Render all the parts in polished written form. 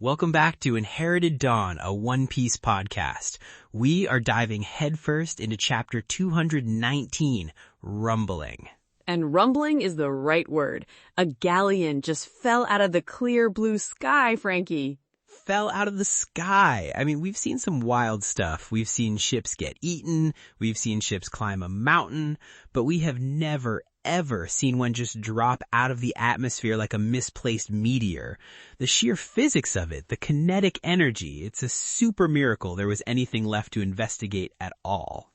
Welcome back to Inherited Dawn, a One Piece podcast. We are diving headfirst into chapter 219, Rumbling. And rumbling is the right word. A galleon just fell out of the clear blue sky, Franky. Fell out of the sky. I mean, we've seen some wild stuff. We've seen ships get eaten. We've seen ships climb a mountain. But we have never, ever seen one just drop out of the atmosphere like a misplaced meteor. The sheer physics of it, the kinetic energy, it's a super miracle there was anything left to investigate at all.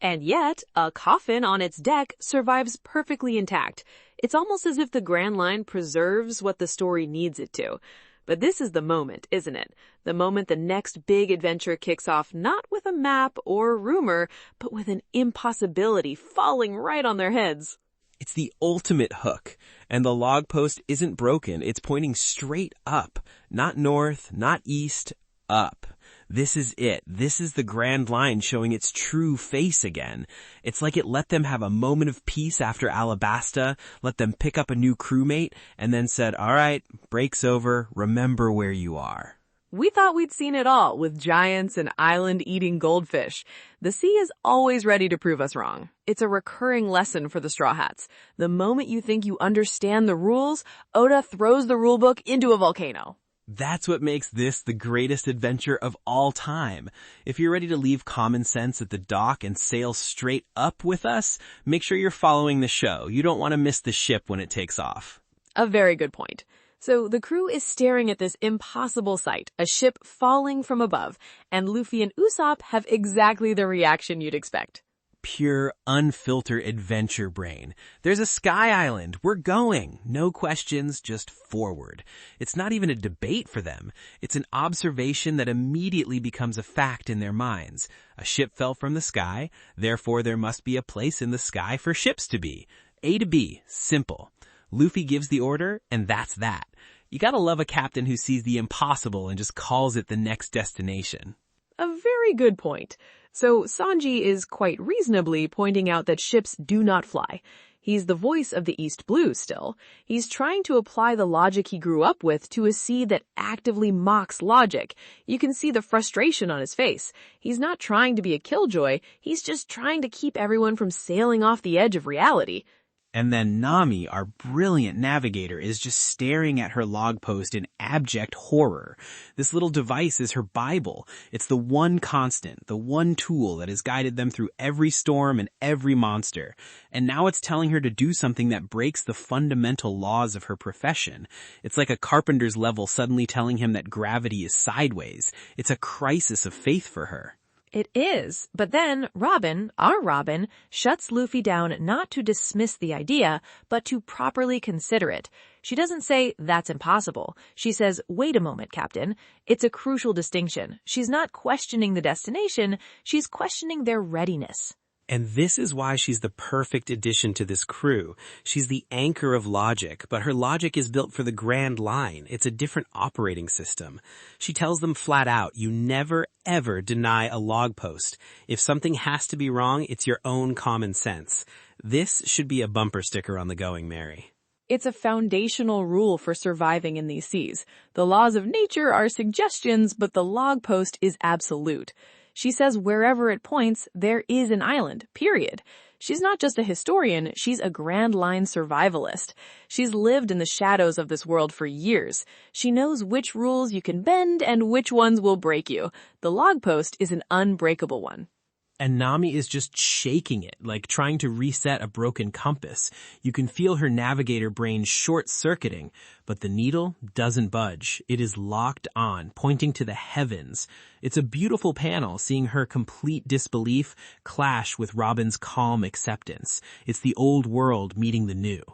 And yet, a coffin on its deck survives perfectly intact. It's almost as if the Grand Line preserves what the story needs it to. But this is the moment, isn't it? The moment the next big adventure kicks off, not with a map or rumor, but with an impossibility falling right on their heads. It's the ultimate hook, and the log post isn't broken. It's pointing straight up, not north, not east, up. This is it. This is the Grand Line showing its true face again. It's like it let them have a moment of peace after Alabasta, let them pick up a new crewmate, and then said, all right, break's over, remember where you are. We thought we'd seen it all with giants and island-eating goldfish. The sea is always ready to prove us wrong. It's a recurring lesson for the Straw Hats. The moment you think you understand the rules, Oda throws the rulebook into a volcano. That's what makes this the greatest adventure of all time. If you're ready to leave common sense at the dock and sail straight up with us, make sure you're following the show. You don't want to miss the ship when it takes off. A very good point. So the crew is staring at this impossible sight, a ship falling from above, and Luffy and Usopp have exactly the reaction you'd expect. Pure, unfiltered adventure brain. There's a sky island. We're going. No questions, just forward. It's not even a debate for them. It's an observation that immediately becomes a fact in their minds. A ship fell from the sky, therefore there must be a place in the sky for ships to be. A to B, simple. Luffy gives the order, and that's that. You gotta love a captain who sees the impossible and just calls it the next destination. A very good point. So Sanji is quite reasonably pointing out that ships do not fly. He's the voice of the East Blue still. He's trying to apply the logic he grew up with to a sea that actively mocks logic. You can see the frustration on his face. He's not trying to be a killjoy. He's just trying to keep everyone from sailing off the edge of reality. And then Nami, our brilliant navigator, is just staring at her log post in abject horror. This little device is her Bible. It's the one constant, the one tool that has guided them through every storm and every monster. And now it's telling her to do something that breaks the fundamental laws of her profession. It's like a carpenter's level suddenly telling him that gravity is sideways. It's a crisis of faith for her. It is, but then Robin, our Robin, shuts Luffy down not to dismiss the idea, but to properly consider it. She doesn't say, that's impossible. She says, wait a moment, Captain. It's a crucial distinction. She's not questioning the destination, she's questioning their readiness. And this is why she's the perfect addition to this crew. She's the anchor of logic, but her logic is built for the Grand Line. It's a different operating system. She tells them flat out, you never, ever deny a log post. If something has to be wrong, it's your own common sense. This should be a bumper sticker on the Going Merry. It's a foundational rule for surviving in these seas. The laws of nature are suggestions, but the log post is absolute. She says wherever it points, there is an island, period. She's not just a historian, she's a Grand Line survivalist. She's lived in the shadows of this world for years. She knows which rules you can bend and which ones will break you. The log post is an unbreakable one. And Nami is just shaking it, like trying to reset a broken compass. You can feel her navigator brain short-circuiting, but the needle doesn't budge. It is locked on, pointing to the heavens. It's a beautiful panel, seeing her complete disbelief clash with Robin's calm acceptance. It's the old world meeting the new.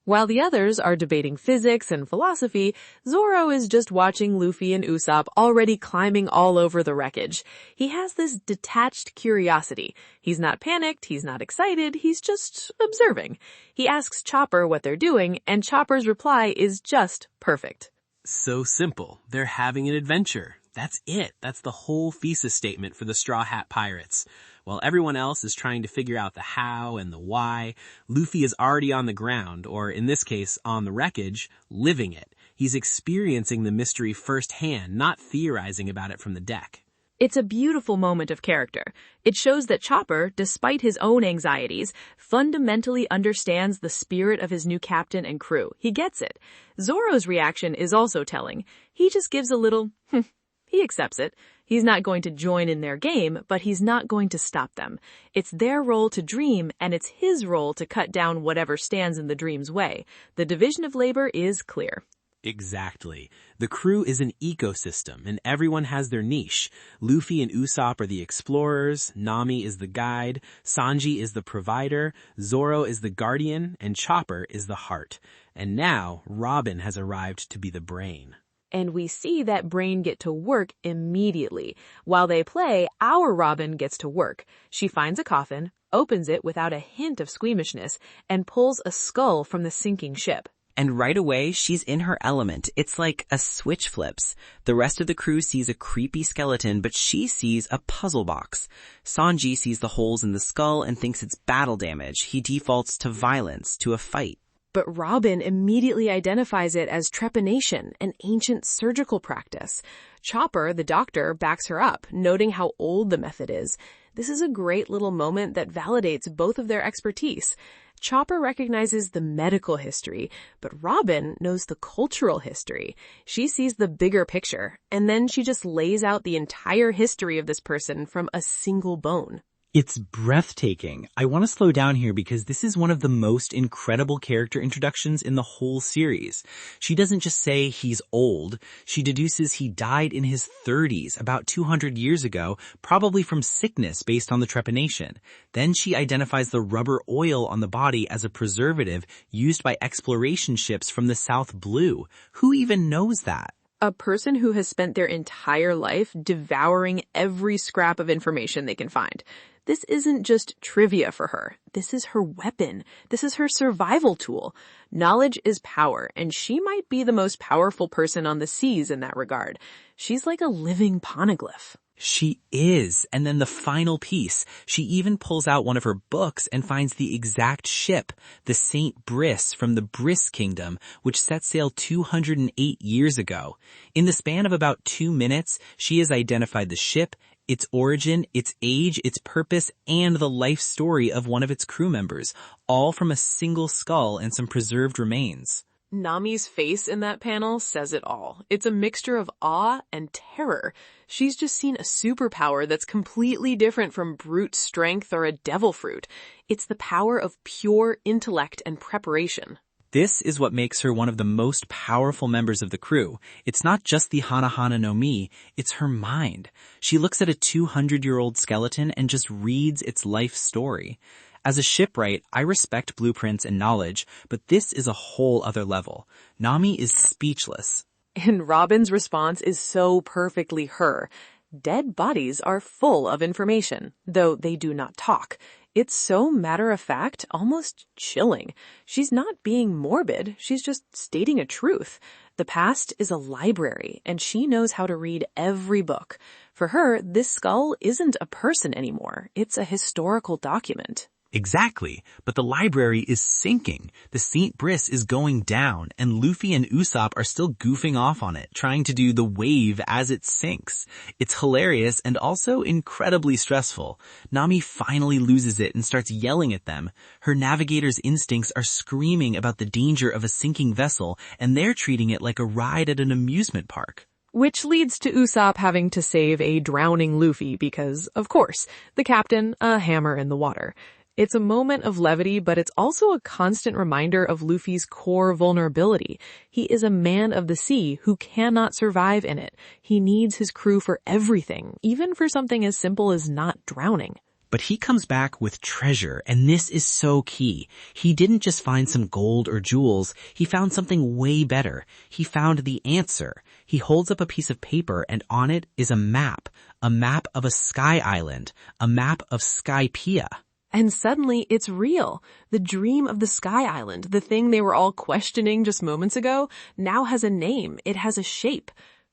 While the others are debating physics and philosophy, Zoro is just watching Luffy and Usopp already climbing all over the wreckage. He has this detached curiosity. He's not panicked, he's not excited, he's just observing. He asks Chopper what they're doing, and Chopper's reply is just perfect. So simple. They're having an adventure. That's it. That's the whole thesis statement for the Straw Hat Pirates. While everyone else is trying to figure out the how and the why, Luffy is already on the ground, or in this case, on the wreckage, living it. He's experiencing the mystery firsthand, not theorizing about it from the deck. It's a beautiful moment of character. It shows that Chopper, despite his own anxieties, fundamentally understands the spirit of his new captain and crew. He gets it. Zoro's reaction is also telling. He just gives a little, He accepts it. He's not going to join in their game, but he's not going to stop them. It's their role to dream, and it's his role to cut down whatever stands in the dream's way. The division of labor is clear. Exactly. The crew is an ecosystem, and everyone has their niche. Luffy and Usopp are the explorers, Nami is the guide, Sanji is the provider, Zoro is the guardian, and Chopper is the heart. And now, Robin has arrived to be the brain. And we see that brain get to work immediately. While they play, our Robin gets to work. She finds a coffin, opens it without a hint of squeamishness, and pulls a skull from the sinking ship. And right away, she's in her element. It's like a switch flips. The rest of the crew sees a creepy skeleton, but she sees a puzzle box. Sanji sees the holes in the skull and thinks it's battle damage. He defaults to violence, to a fight. But Robin immediately identifies it as trepanation, an ancient surgical practice. Chopper, the doctor, backs her up, noting how old the method is. This is a great little moment that validates both of their expertise. Chopper recognizes the medical history, but Robin knows the cultural history. She sees the bigger picture, and then she just lays out the entire history of this person from a single bone. It's breathtaking. I want to slow down here because this is one of the most incredible character introductions in the whole series. She doesn't just say he's old. She deduces he died in his 30s, about 200 years ago, probably from sickness based on the trepanation. Then she identifies the rubber oil on the body as a preservative used by exploration ships from the South Blue. Who even knows that? A person who has spent their entire life devouring every scrap of information they can find. This isn't just trivia for her. This is her weapon. This is her survival tool. Knowledge is power, and she might be the most powerful person on the seas in that regard. She's like a living poneglyph. She is. And then the final piece. She even pulls out one of her books and finds the exact ship, the Saint Briss from the Briss Kingdom, which set sail 208 years ago. In the span of about 2 minutes, she has identified the ship, its origin, its age, its purpose, and the life story of one of its crew members, all from a single skull and some preserved remains. Nami's face in that panel says it all. It's a mixture of awe and terror. She's just seen a superpower that's completely different from brute strength or a devil fruit. It's the power of pure intellect and preparation. This is what makes her one of the most powerful members of the crew. It's not just the Hana no Mi, it's her mind. She looks at a 200-year-old skeleton and just reads its life story. As a shipwright, I respect blueprints and knowledge, but this is a whole other level. Nami is speechless. And Robin's response is so perfectly her. Dead bodies are full of information, though they do not talk. It's so matter-of-fact, almost chilling. She's not being morbid, she's just stating a truth. The past is a library, and she knows how to read every book. For her, this skull isn't a person anymore. It's a historical document. Exactly, but the library is sinking. The Saint Briss is going down, and Luffy and Usopp are still goofing off on it, trying to do the wave as it sinks. It's hilarious and also incredibly stressful. Nami finally loses it and starts yelling at them. Her navigator's instincts are screaming about the danger of a sinking vessel, and they're treating it like a ride at an amusement park. Which leads to Usopp having to save a drowning Luffy because, of course, the captain, a hammer in the water. It's a moment of levity, but it's also a constant reminder of Luffy's core vulnerability. He is a man of the sea who cannot survive in it. He needs his crew for everything, even for something as simple as not drowning. But he comes back with treasure, and this is so key. He didn't just find some gold or jewels, he found something way better. He found the answer. He holds up a piece of paper, and on it is a map of a sky island, a map of Skypiea. And suddenly, it's real. The dream of the Sky Island, the thing they were all questioning just moments ago, now has a name. It has a shape.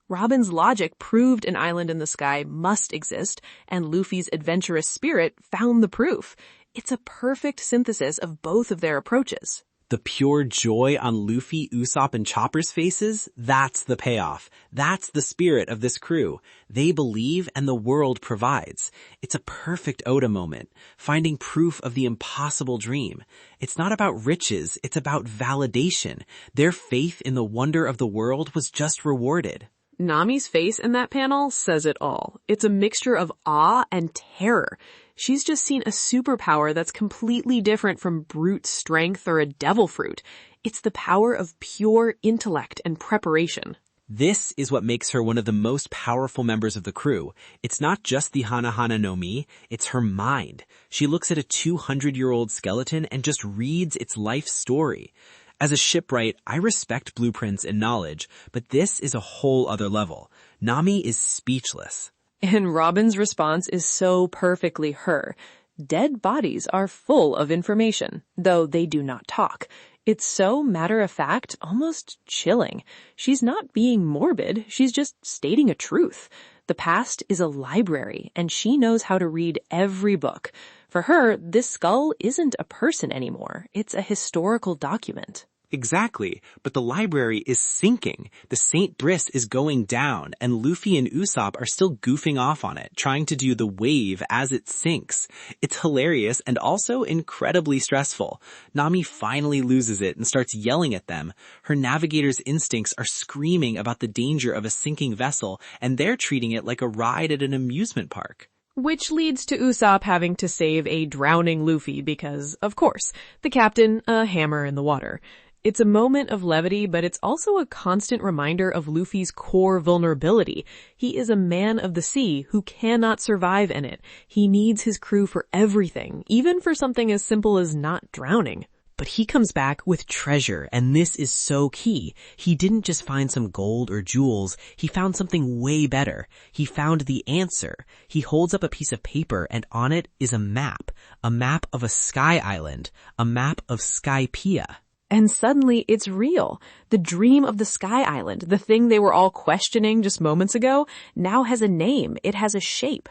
Robin's logic proved an island in the sky must exist, and Luffy's adventurous spirit found the proof. It's a perfect synthesis of both of their approaches. The pure joy on Luffy, Usopp, and Chopper's faces, that's the payoff. That's the spirit of this crew. They believe and the world provides. It's a perfect Oda moment, finding proof of the impossible dream. It's not about riches, it's about validation. Their faith in the wonder of the world was just rewarded. Nami's face in that panel says it all. It's a mixture of awe and terror. She's just seen a superpower that's completely different from brute strength or a devil fruit. It's the power of pure intellect and preparation. This is what makes her one of the most powerful members of the crew. It's not just the Hana no Mi, it's her mind. She looks at a 200-year-old skeleton and just reads its life story. As a shipwright, I respect blueprints and knowledge, but this is a whole other level. Nami is speechless. And Robin's response is so perfectly her. Dead bodies are full of information, though they do not talk. It's so matter-of-fact, almost chilling. She's not being morbid, she's just stating a truth. The past is a library, and she knows how to read every book. For her, this skull isn't a person anymore. It's a historical document. Exactly, but the library is sinking. The St. Briss is going down, and Luffy and Usopp are still goofing off on it, trying to do the wave as it sinks. It's hilarious and also incredibly stressful. Nami finally loses it and starts yelling at them. Her navigator's instincts are screaming about the danger of a sinking vessel, and they're treating it like a ride at an amusement park. Which leads to Usopp having to save a drowning Luffy because, of course, the captain, a hammer in the water. It's a moment of levity, but it's also a constant reminder of Luffy's core vulnerability. He is a man of the sea who cannot survive in it. He needs his crew for everything, even for something as simple as not drowning. But he comes back with treasure, and this is so key. He didn't just find some gold or jewels, he found something way better. He found the answer. He holds up a piece of paper, and on it is a map of a sky island, a map of Skypiea. And suddenly it's real. The dream of the Sky Island, the thing they were all questioning just moments ago, now has a name. It has a shape.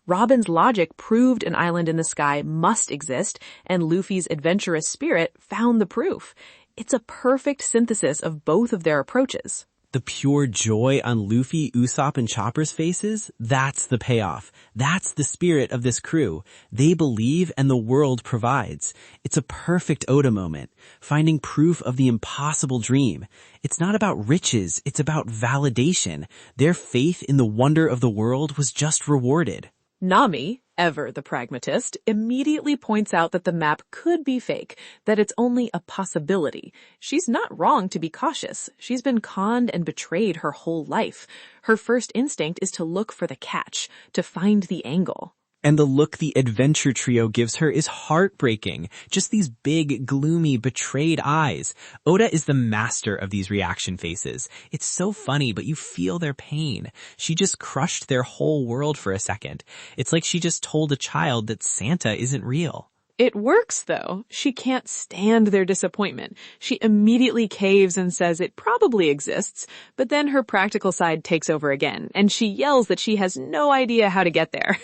Robin's logic proved an island in the sky must exist, and Luffy's adventurous spirit found the proof. It's a perfect synthesis of both of their approaches. The pure joy on Luffy, Usopp, and Chopper's faces, that's the payoff. That's the spirit of this crew. They believe and the world provides. It's a perfect Oda moment, finding proof of the impossible dream. It's not about riches, it's about validation. Their faith in the wonder of the world was just rewarded. Nami, ever the pragmatist, immediately points out that the map could be fake, that it's only a possibility. She's not wrong to be cautious. She's been conned and betrayed her whole life. Her first instinct is to look for the catch, to find the angle. And the look the adventure trio gives her is heartbreaking. Just these big, gloomy, betrayed eyes. Oda is the master of these reaction faces. It's so funny, but you feel their pain. She just crushed their whole world for a second. It's like she just told a child that Santa isn't real. It works, though. She can't stand their disappointment. She immediately caves and says it probably exists, but then her practical side takes over again, and she yells that she has no idea how to get there.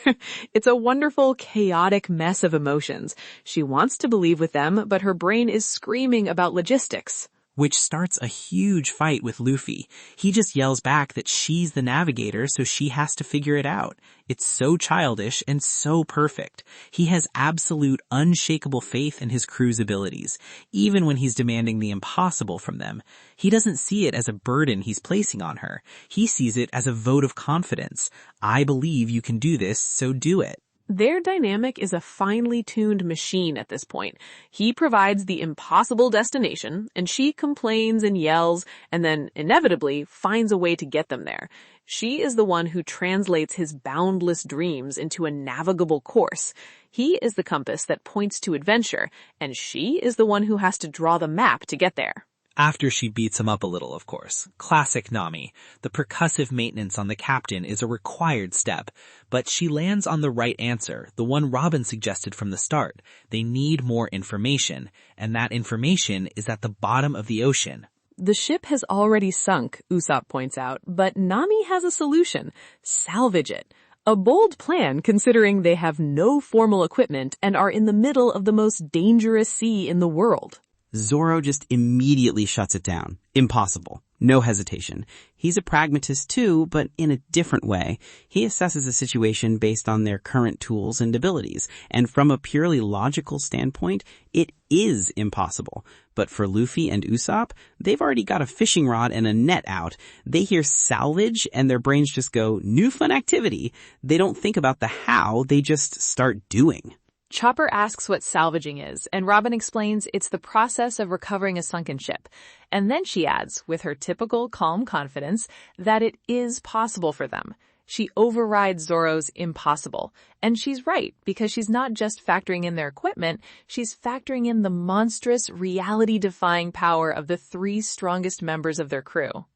It's a wonderful, chaotic mess of emotions. She wants to believe with them, but her brain is screaming about logistics. Which starts a huge fight with Luffy. He just yells back that she's the navigator, so she has to figure it out. It's so childish and so perfect. He has absolute, unshakable faith in his crew's abilities, even when he's demanding the impossible from them. He doesn't see it as a burden he's placing on her. He sees it as a vote of confidence. I believe you can do this, so do it. Their dynamic is a finely tuned machine at this point. He provides the impossible destination, and she complains and yells, and then inevitably finds a way to get them there. She is the one who translates his boundless dreams into a navigable course. He is the compass that points to adventure, and she is the one who has to draw the map to get there. After she beats him up a little, of course. Classic Nami. The percussive maintenance on the captain is a required step, but she lands on the right answer, the one Robin suggested from the start. They need more information, and that information is at the bottom of the ocean. The ship has already sunk, Usopp points out, but Nami has a solution. Salvage it. A bold plan considering they have no formal equipment and are in the middle of the most dangerous sea in the world. Zoro just immediately shuts it down. Impossible. No hesitation. He's a pragmatist too, but in a different way. He assesses a situation based on their current tools and abilities, and from a purely logical standpoint, it is impossible. But for Luffy and Usopp, they've already got a fishing rod and a net out. They hear salvage and their brains just go, new fun activity. They don't think about the how, they just start doing. Chopper asks what salvaging is, and Robin explains it's the process of recovering a sunken ship. And then she adds, with her typical calm confidence, that it is possible for them. She overrides Zoro's impossible. And she's right, because she's not just factoring in their equipment, she's factoring in the monstrous, reality-defying power of the 3 strongest members of their crew.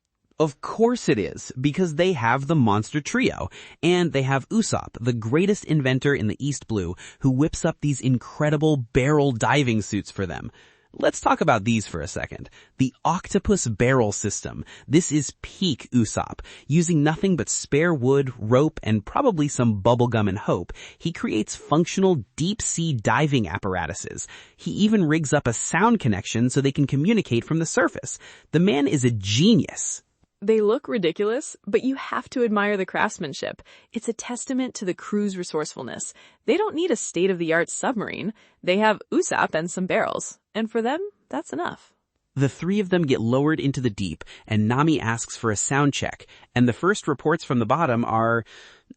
Of course it is, because they have the monster trio, and they have Usopp, the greatest inventor in the East Blue, who whips up these incredible barrel diving suits for them. Let's talk about these for a second. The octopus barrel system. This is peak Usopp. Using nothing but spare wood, rope, and probably some bubblegum and hope, he creates functional deep-sea diving apparatuses. He even rigs up a sound connection so they can communicate from the surface. The man is a genius. They look ridiculous, but you have to admire the craftsmanship. It's a testament to the crew's resourcefulness. They don't need a state-of-the-art submarine. They have Usopp and some barrels. And for them, that's enough. The 3 of them get lowered into the deep, and Nami asks for a sound check, and the first reports from the bottom are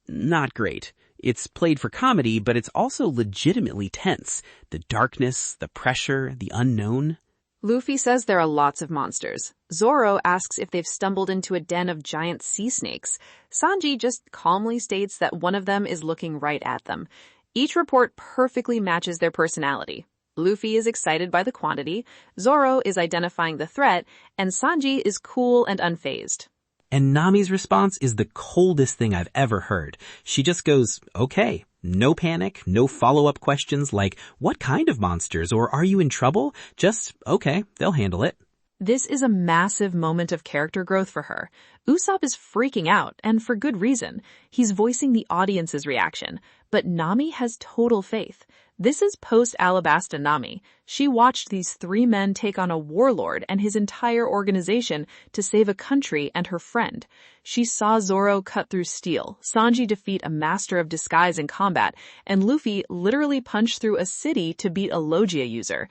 not great. It's played for comedy, but it's also legitimately tense. The darkness, the pressure, the unknown. Luffy says there are lots of monsters. Zoro asks if they've stumbled into a den of giant sea snakes. Sanji just calmly states that one of them is looking right at them. Each report perfectly matches their personality. Luffy is excited by the quantity, Zoro is identifying the threat, and Sanji is cool and unfazed. And Nami's response is the coldest thing I've ever heard. She just goes, okay. No panic, no follow-up questions like, what kind of monsters, or are you in trouble? Just, okay, they'll handle it. This is a massive moment of character growth for her. Usopp is freaking out, and for good reason. He's voicing the audience's reaction. But Nami has total faith. This is post-Alabasta Nami. She watched these 3 men take on a warlord and his entire organization to save a country and her friend. She saw Zoro cut through steel, Sanji defeat a master of disguise in combat, and Luffy literally punch through a city to beat a Logia user.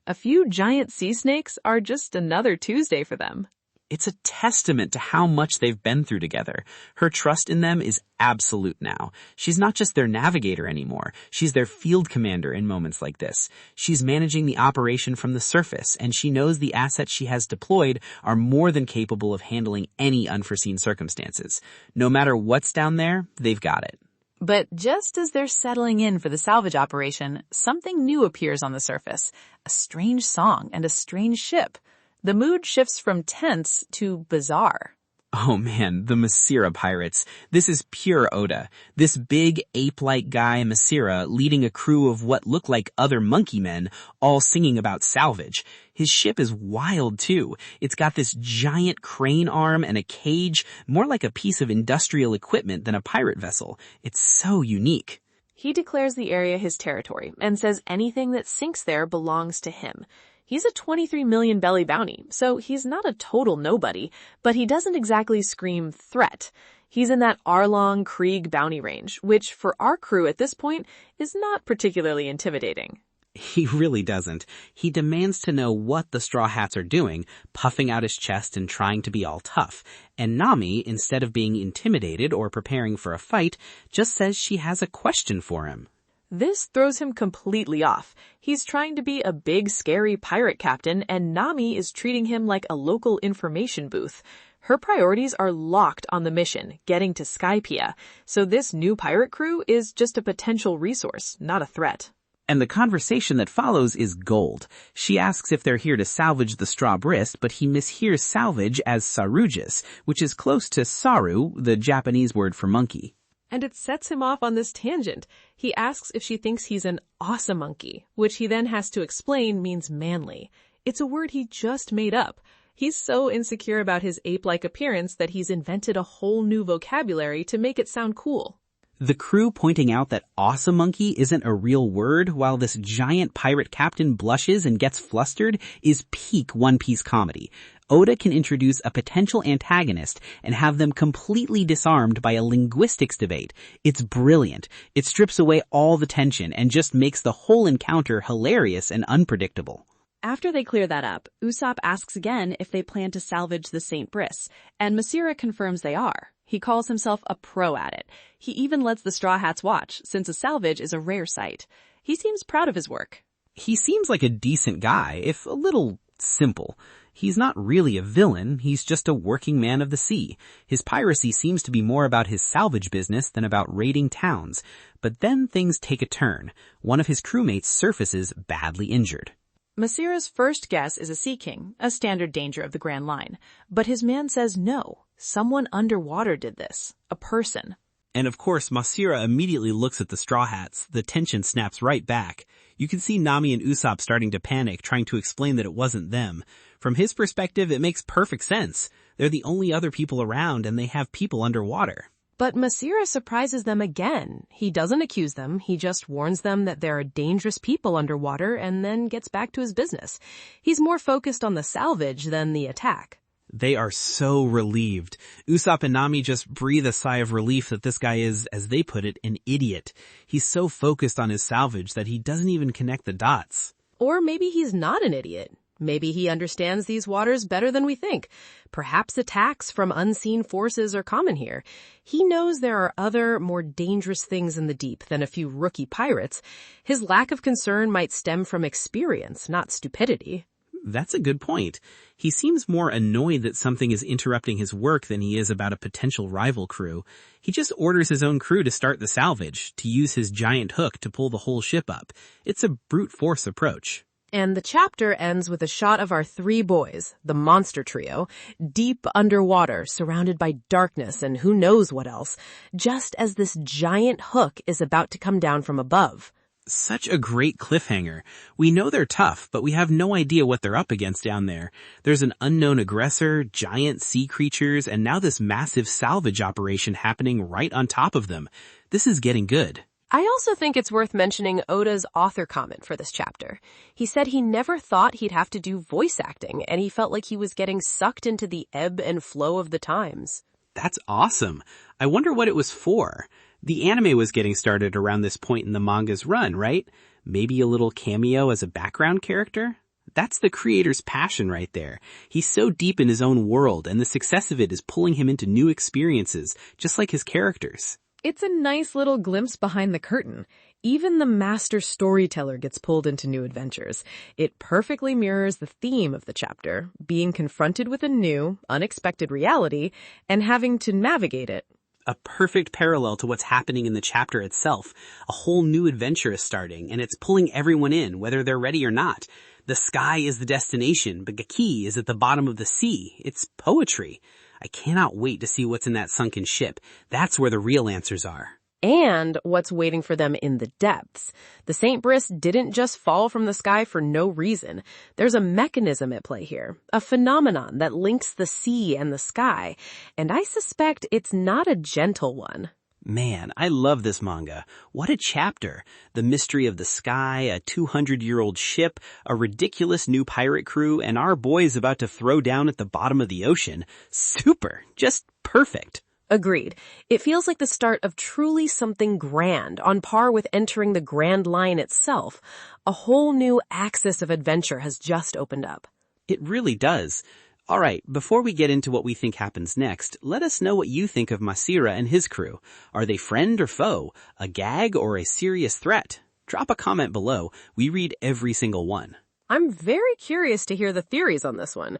A few giant sea snakes are just another Tuesday for them. It's a testament to how much they've been through together. Her trust in them is absolute now. She's not just their navigator anymore. She's their field commander in moments like this. She's managing the operation from the surface, and she knows the assets she has deployed are more than capable of handling any unforeseen circumstances. No matter what's down there, they've got it. But just as they're settling in for the salvage operation, something new appears on the surface. A strange song and a strange ship. The mood shifts from tense to bizarre. Oh man, the Masira Pirates. This is pure Oda. This big ape-like guy, Masira, leading a crew of what look like other monkey men, all singing about salvage. His ship is wild too. It's got this giant crane arm and a cage, more like a piece of industrial equipment than a pirate vessel. It's so unique. He declares the area his territory and says anything that sinks there belongs to him. He's a 23 million belly bounty, so he's not a total nobody, but he doesn't exactly scream threat. He's in that Arlong Krieg bounty range, which for our crew at this point is not particularly intimidating. He really doesn't. He demands to know what the Straw Hats are doing, puffing out his chest and trying to be all tough. And Nami, instead of being intimidated or preparing for a fight, just says she has a question for him. This throws him completely off. He's trying to be a big, scary pirate captain, and Nami is treating him like a local information booth. Her priorities are locked on the mission, getting to Skypiea, so this new pirate crew is just a potential resource, not a threat. And the conversation that follows is gold. She asks if they're here to salvage the straw Briss, but he mishears salvage as sarugis, which is close to saru, the Japanese word for monkey. And it sets him off on this tangent. He asks if she thinks he's an awesome monkey, which he then has to explain means manly. It's a word he just made up. He's so insecure about his ape-like appearance that he's invented a whole new vocabulary to make it sound cool. The crew pointing out that awesome monkey isn't a real word while this giant pirate captain blushes and gets flustered is peak One Piece comedy. Oda can introduce a potential antagonist and have them completely disarmed by a linguistics debate. It's brilliant. It strips away all the tension and just makes the whole encounter hilarious and unpredictable. After they clear that up, Usopp asks again if they plan to salvage the St. Briss, and Masira confirms they are. He calls himself a pro at it. He even lets the Straw Hats watch, since a salvage is a rare sight. He seems proud of his work. He seems like a decent guy, if a little simple. He's not really a villain, he's just a working man of the sea. His piracy seems to be more about his salvage business than about raiding towns. But then things take a turn. One of his crewmates surfaces badly injured. Masira's first guess is a Sea King, a standard danger of the Grand Line. But his man says no. Someone underwater did this. A person. And of course, Masira immediately looks at the Straw Hats. The tension snaps right back. You can see Nami and Usopp starting to panic, trying to explain that it wasn't them. From his perspective, it makes perfect sense. They're the only other people around, and they have people underwater. But Masira surprises them again. He doesn't accuse them, he just warns them that there are dangerous people underwater and then gets back to his business. He's more focused on the salvage than the attack. They are so relieved. Usopp and Nami just breathe a sigh of relief that this guy is, as they put it, an idiot. He's so focused on his salvage that he doesn't even connect the dots. Or maybe he's not an idiot. Maybe he understands these waters better than we think. Perhaps attacks from unseen forces are common here. He knows there are other, more dangerous things in the deep than a few rookie pirates. His lack of concern might stem from experience, not stupidity. That's a good point. He seems more annoyed that something is interrupting his work than he is about a potential rival crew. He just orders his own crew to start the salvage, to use his giant hook to pull the whole ship up. It's a brute force approach. And the chapter ends with a shot of our three boys, the monster trio, deep underwater, surrounded by darkness and who knows what else, just as this giant hook is about to come down from above. Such a great cliffhanger. We know they're tough, but we have no idea what they're up against down there. There's an unknown aggressor, giant sea creatures, and now this massive salvage operation happening right on top of them. This is getting good. I also think it's worth mentioning Oda's author comment for this chapter. He said he never thought he'd have to do voice acting, and he felt like he was getting sucked into the ebb and flow of the times. That's awesome. I wonder what it was for. The anime was getting started around this point in the manga's run, right? Maybe a little cameo as a background character? That's the creator's passion right there. He's so deep in his own world, and the success of it is pulling him into new experiences, just like his characters. It's a nice little glimpse behind the curtain. Even the master storyteller gets pulled into new adventures. It perfectly mirrors the theme of the chapter, being confronted with a new, unexpected reality and having to navigate it. A perfect parallel to what's happening in the chapter itself. A whole new adventure is starting, and it's pulling everyone in, whether they're ready or not. The sky is the destination, but the key is at the bottom of the sea. It's poetry. I cannot wait to see what's in that sunken ship. That's where the real answers are. And what's waiting for them in the depths. The St. Briss didn't just fall from the sky for no reason. There's a mechanism at play here, a phenomenon that links the sea and the sky, and I suspect it's not a gentle one. Man, I love this manga. What a chapter. The mystery of the sky, a 200-year-old ship, a ridiculous new pirate crew, and our boys about to throw down at the bottom of the ocean. Super. Just perfect. Agreed. It feels like the start of truly something grand, on par with entering the Grand Line itself. A whole new axis of adventure has just opened up. It really does. All right, before we get into what we think happens next, let us know what you think of Masira and his crew. Are they friend or foe? A gag or a serious threat? Drop a comment below. We read every single one. I'm very curious to hear the theories on this one.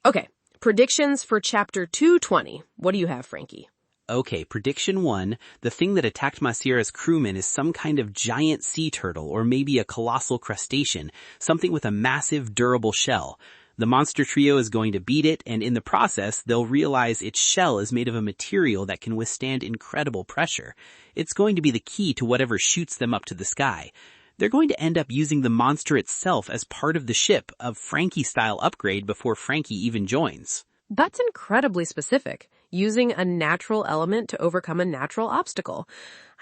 Okay, predictions for Chapter 220. What do you have, Franky? Okay, prediction 1. The thing that attacked Masira's crewmen is some kind of giant sea turtle or maybe a colossal crustacean, something with a massive, durable shell. The monster trio is going to beat it, and in the process, they'll realize its shell is made of a material that can withstand incredible pressure. It's going to be the key to whatever shoots them up to the sky. They're going to end up using the monster itself as part of the ship, a Franky-style upgrade before Franky even joins. That's incredibly specific. using a natural element to overcome a natural obstacle.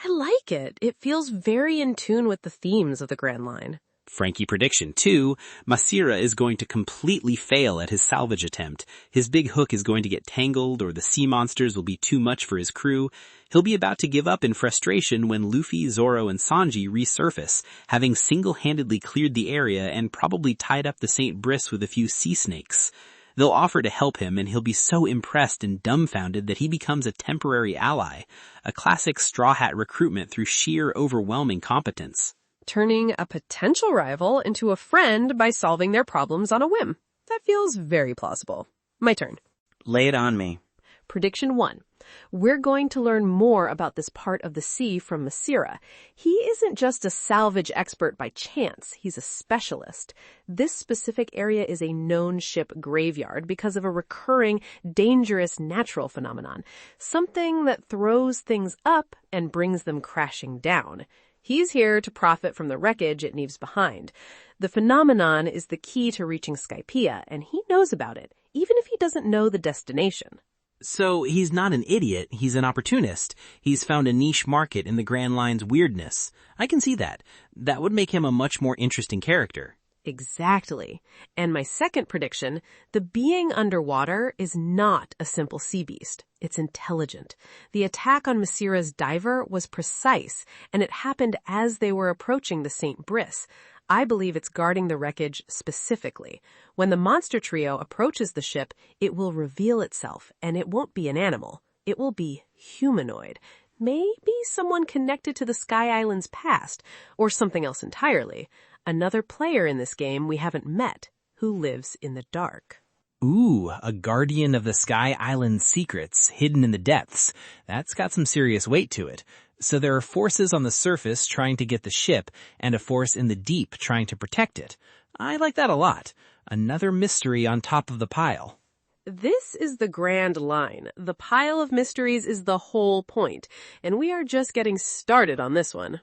I like it. It feels very in tune with the themes of the Grand Line. Franky prediction 2, Masira is going to completely fail at his salvage attempt. His big hook is going to get tangled, or the sea monsters will be too much for his crew. He'll be about to give up in frustration when Luffy, Zoro, and Sanji resurface, having single-handedly cleared the area and probably tied up the St. Briss with a few sea snakes. They'll offer to help him, and he'll be so impressed and dumbfounded that he becomes a temporary ally, a classic Straw Hat recruitment through sheer overwhelming competence. Turning a potential rival into a friend by solving their problems on a whim. That feels very plausible. My turn. Lay it on me. Prediction 1. We're going to learn more about this part of the sea from Masira. He isn't just a salvage expert by chance, he's a specialist. This specific area is a known ship graveyard because of a recurring, dangerous natural phenomenon. Something that throws things up and brings them crashing down. He's here to profit from the wreckage it leaves behind. The phenomenon is the key to reaching Skypiea, and he knows about it, even if he doesn't know the destination. So he's not an idiot, he's an opportunist. He's found a niche market in the Grand Line's weirdness. I can see that. That would make him a much more interesting character. Exactly. And my second prediction, the being underwater is not a simple sea beast. It's intelligent. The attack on Masira's diver was precise, and it happened as they were approaching the St. Briss. I believe it's guarding the wreckage specifically. When the monster trio approaches the ship, it will reveal itself, and it won't be an animal. It will be humanoid. Maybe someone connected to the Sky Island's past, or something else entirely. Another player in this game we haven't met, who lives in the dark. Ooh, a guardian of the Sky Island's secrets, hidden in the depths. That's got some serious weight to it. So there are forces on the surface trying to get the ship, and a force in the deep trying to protect it. I like that a lot. Another mystery on top of the pile. This is the Grand Line. The pile of mysteries is the whole point, and we are just getting started on this one.